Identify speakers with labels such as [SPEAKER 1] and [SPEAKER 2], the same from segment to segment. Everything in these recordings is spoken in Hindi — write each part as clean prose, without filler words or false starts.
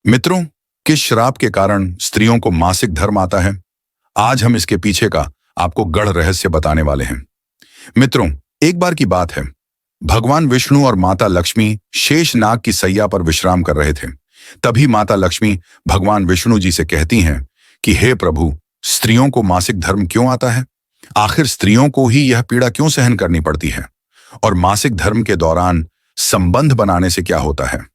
[SPEAKER 1] मित्रों, किस श्राप के कारण स्त्रियों को मासिक धर्म आता है? आज हम इसके पीछे का आपको गढ़ रहस्य बताने वाले हैं। मित्रों, एक बार की बात है, भगवान विष्णु और माता लक्ष्मी शेष नाग की सैया पर विश्राम कर रहे थे। तभी माता लक्ष्मी भगवान विष्णु जी से कहती हैं कि हे प्रभु, स्त्रियों को मासिक धर्म क्यों आता है? आखिर स्त्रियों को ही यह पीड़ा क्यों सहन करनी पड़ती है? और मासिक धर्म के दौरान संबंध बनाने से क्या होता है?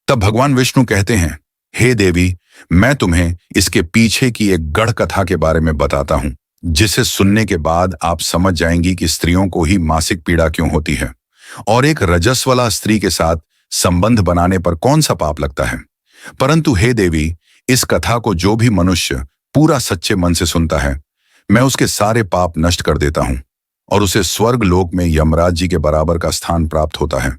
[SPEAKER 1] तब भगवान विष्णु कहते हैं, हे देवी, मैं तुम्हें इसके पीछे की एक गढ़ कथा के बारे में बताता हूं, जिसे सुनने के बाद आप समझ जाएंगी कि स्त्रियों को ही मासिक पीड़ा क्यों होती है और एक रजस्वला स्त्री के साथ संबंध बनाने पर कौन सा पाप लगता है। परंतु हे देवी, इस कथा को जो भी मनुष्य पूरा सच्चे मन से सुनता है, मैं उसके सारे पाप नष्ट कर देता हूं और उसे स्वर्ग लोक में यमराज जी के बराबर का स्थान प्राप्त होता है।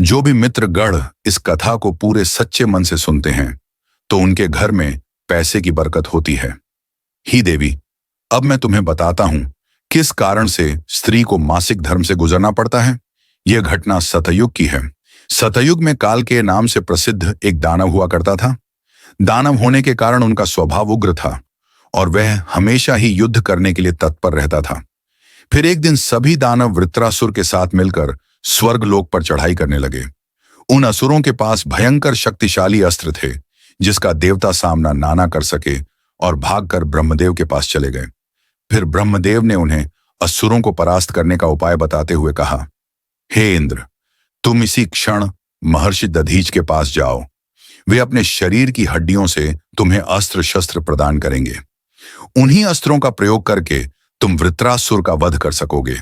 [SPEAKER 1] जो भी मित्रगण इस कथा को पूरे सच्चे मन से सुनते हैं, तो उनके घर में पैसे की बरकत होती है। ही देवी, अब मैं तुम्हें बताता हूं किस कारण से स्त्री को मासिक धर्म से गुजरना पड़ता है। यह घटना सतयुग की है। सतयुग में काल के नाम से प्रसिद्ध एक दानव हुआ करता था। दानव होने के कारण उनका स्वभाव उग्र था और वह हमेशा ही युद्ध करने के लिए तत्पर रहता था। फिर एक दिन सभी दानव वृत्रासुर के साथ मिलकर स्वर्ग लोक पर चढ़ाई करने लगे। उन असुरों के पास भयंकर शक्तिशाली अस्त्र थे, जिसका देवता सामना ना कर सके और भागकर ब्रह्मदेव के पास चले गए। फिर ब्रह्मदेव ने उन्हें असुरों को परास्त करने का उपाय बताते हुए कहा, हे इंद्र, तुम इसी क्षण महर्षि दधीच के पास जाओ। वे अपने शरीर की हड्डियों से तुम्हें अस्त्र शस्त्र प्रदान करेंगे। उन्हीं अस्त्रों का प्रयोग करके तुम वृत्रासुर का वध कर सकोगे।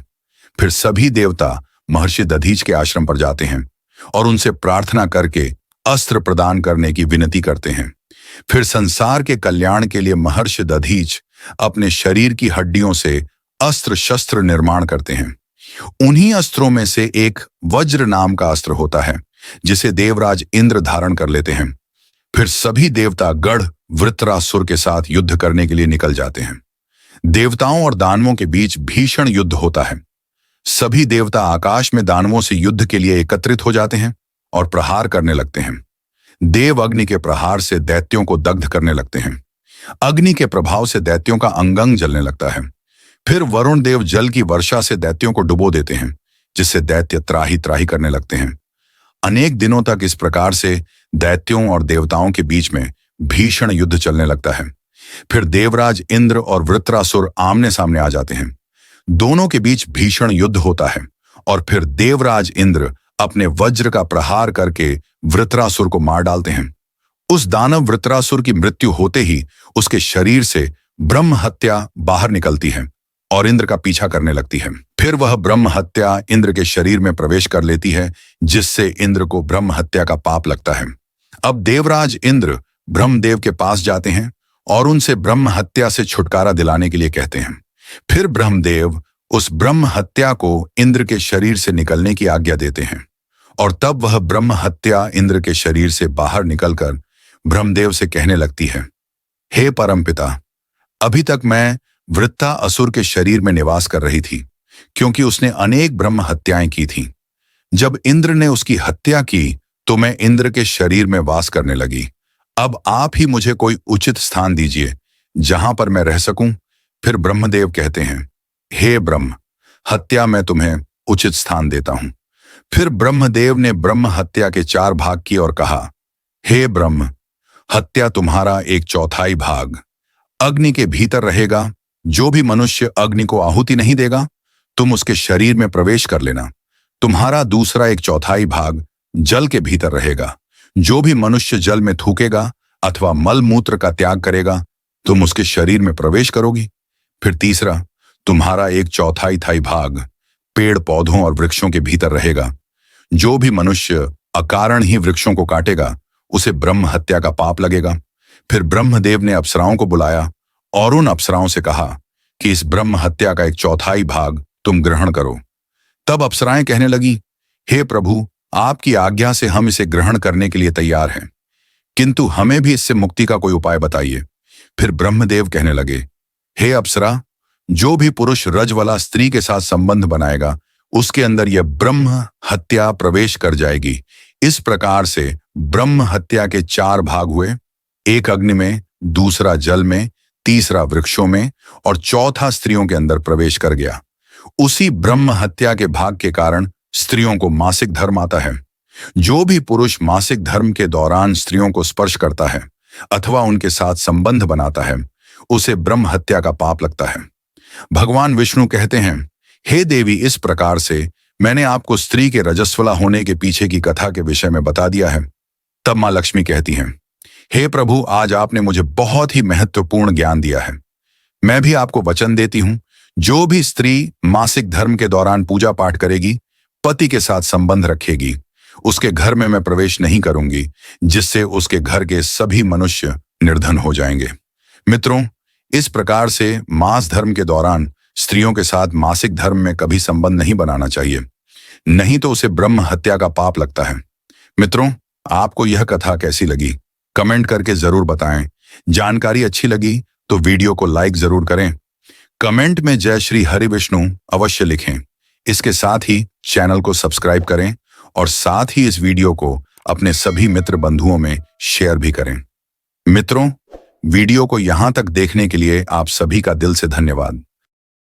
[SPEAKER 1] फिर सभी देवता महर्षि दधीच के आश्रम पर जाते हैं और उनसे प्रार्थना करके अस्त्र प्रदान करने की विनती करते हैं। फिर संसार के कल्याण के लिए महर्षि दधीच अपने शरीर की हड्डियों से अस्त्र शस्त्र निर्माण करते हैं। उन्हीं अस्त्रों में से एक वज्र नाम का अस्त्र होता है, जिसे देवराज इंद्र धारण कर लेते हैं। फिर सभी देवता गढ़ वृत्रासुर के साथ युद्ध करने के लिए निकल जाते हैं। देवताओं और दानवों के बीच भीषण युद्ध होता है। सभी देवता आकाश में दानवों से युद्ध के लिए एकत्रित हो जाते हैं और प्रहार करने लगते हैं। देव अग्नि के प्रहार से दैत्यों को दग्ध करने लगते हैं। अग्नि के प्रभाव से दैत्यों का अंग जलने लगता है। फिर वरुण देव जल की वर्षा से दैत्यों को डुबो देते हैं, जिससे दैत्य त्राही त्राही करने लगते हैं। अनेक दिनों तक इस प्रकार से दैत्यों और देवताओं के बीच में भीषण युद्ध चलने लगता है। फिर देवराज इंद्र और वृत्रासुर आमने सामने आ जाते हैं। दोनों के बीच भीषण युद्ध होता है और फिर देवराज इंद्र अपने वज्र का प्रहार करके वृत्रासुर को मार डालते हैं। उस दानव वृत्रासुर की मृत्यु होते ही उसके शरीर से ब्रह्म हत्या बाहर निकलती है और इंद्र का पीछा करने लगती है। फिर वह ब्रह्म हत्या इंद्र के शरीर में प्रवेश कर लेती है, जिससे इंद्र को ब्रह्म हत्या का पाप लगता है। अब देवराज इंद्र ब्रह्मदेव के पास जाते हैं और उनसे ब्रह्म हत्या से छुटकारा दिलाने के लिए कहते हैं। फिर ब्रह्मदेव उस ब्रह्म हत्या को इंद्र के शरीर से निकलने की आज्ञा देते हैं और तब वह ब्रह्म हत्या इंद्र के शरीर से बाहर निकलकर ब्रह्मदेव से कहने लगती है, हे परमपिता, अभी तक मैं वृत्ता असुर के शरीर में निवास कर रही थी, क्योंकि उसने अनेक ब्रह्म हत्याएं की थीं। जब इंद्र ने उसकी हत्या की तो मैं इंद्र के शरीर में वास करने लगी। अब आप ही मुझे कोई उचित स्थान दीजिए जहां पर मैं रह सकूं। फिर ब्रह्मदेव कहते हैं, हे ब्रह्म हत्या, मैं तुम्हें उचित स्थान देता हूं। फिर ब्रह्मदेव ने ब्रह्म हत्या के 4 भाग किए और कहा, हे ब्रह्म हत्या, तुम्हारा 1/4 भाग अग्नि के भीतर रहेगा। जो भी मनुष्य अग्नि को आहुति नहीं देगा, तुम उसके शरीर में प्रवेश कर लेना। तुम्हारा दूसरा 1/4 भाग जल के भीतर रहेगा। जो भी मनुष्य जल में थूकेगा अथवा मल मूत्र का त्याग करेगा, तुम उसके शरीर में प्रवेश करोगी। फिर तीसरा, तुम्हारा 1/4 भाग पेड़ पौधों और वृक्षों के भीतर रहेगा। जो भी मनुष्य अकारण ही वृक्षों को काटेगा, उसे ब्रह्म हत्या का पाप लगेगा। फिर ब्रह्मदेव ने अप्सराओं को बुलाया और उन अप्सराओं से कहा कि इस ब्रह्म हत्या का 1/4 भाग तुम ग्रहण करो। तब अप्सराएं कहने लगी, हे प्रभु, आपकी आज्ञा से हम इसे ग्रहण करने के लिए तैयार हैं, किंतु हमें भी इससे मुक्ति का कोई उपाय बताइए। फिर ब्रह्मदेव कहने लगे, हे अप्सरा, जो भी पुरुष रजवला स्त्री के साथ संबंध बनाएगा, उसके अंदर यह ब्रह्म हत्या प्रवेश कर जाएगी। इस प्रकार से ब्रह्म हत्या के 4 भाग हुए, एक अग्नि में, दूसरा जल में, तीसरा वृक्षों में और चौथा स्त्रियों के अंदर प्रवेश कर गया। उसी ब्रह्म हत्या के भाग के कारण स्त्रियों को मासिक धर्म आता है। जो भी पुरुष मासिक धर्म के दौरान स्त्रियों को स्पर्श करता है अथवा उनके साथ संबंध बनाता है, उसे ब्रह्म हत्या का पाप लगता है। भगवान विष्णु कहते हैं, हे देवी, इस प्रकार से मैंने आपको स्त्री के रजस्वला होने के पीछे की कथा के विषय में बता दिया है। तब मां लक्ष्मी कहती हैं, हे प्रभु, आज आपने मुझे बहुत ही महत्वपूर्ण ज्ञान दिया है। मैं भी आपको वचन देती हूं, जो भी स्त्री मासिक धर्म के दौरान पूजा पाठ करेगी, पति के साथ संबंध रखेगी, उसके घर में मैं प्रवेश नहीं करूंगी, जिससे उसके घर के सभी मनुष्य निर्धन हो जाएंगे। मित्रों, इस प्रकार से मास धर्म के दौरान स्त्रियों के साथ मासिक धर्म में कभी संबंध नहीं बनाना चाहिए, नहीं तो उसे ब्रह्म हत्या का पाप लगता है। मित्रों, आपको यह कथा कैसी लगी? कमेंट करके जरूर बताएं। जानकारी अच्छी लगी तो वीडियो को लाइक जरूर करें। कमेंट में जय श्री हरि विष्णु अवश्य लिखें। इसके साथ ही चैनल को सब्सक्राइब करें और साथ ही इस वीडियो को अपने सभी मित्र बंधुओं में शेयर भी करें। मित्रों, वीडियो को यहां तक देखने के लिए आप सभी का दिल से धन्यवाद।